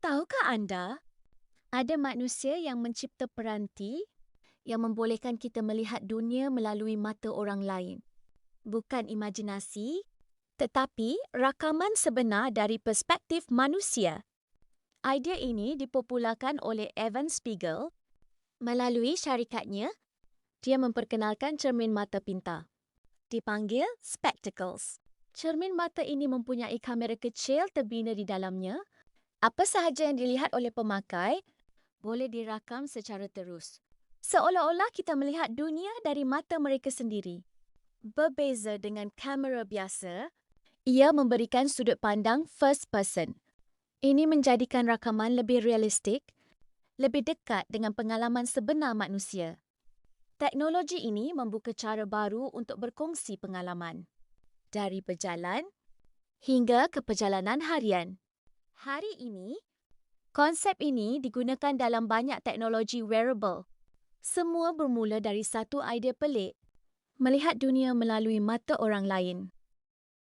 Tahukah anda, ada manusia yang mencipta peranti yang membolehkan kita melihat dunia melalui mata orang lain. Bukan imajinasi, tetapi rakaman sebenar dari perspektif manusia. Idea ini dipopularkan oleh Evan Spiegel. Melalui syarikatnya, dia memperkenalkan cermin mata pintar. Dipanggil spectacles. Cermin mata ini mempunyai kamera kecil terbina di dalamnya. Apa sahaja yang dilihat oleh pemakai boleh dirakam secara terus. Seolah-olah kita melihat dunia dari mata mereka sendiri. Berbeza dengan kamera biasa, ia memberikan sudut pandang first person. Ini menjadikan rakaman lebih realistik, lebih dekat dengan pengalaman sebenar manusia. Teknologi ini membuka cara baru untuk berkongsi pengalaman. Dari berjalan hingga ke perjalanan harian. Hari ini, konsep ini digunakan dalam banyak teknologi wearable. Semua bermula dari satu idea pelik, melihat dunia melalui mata orang lain.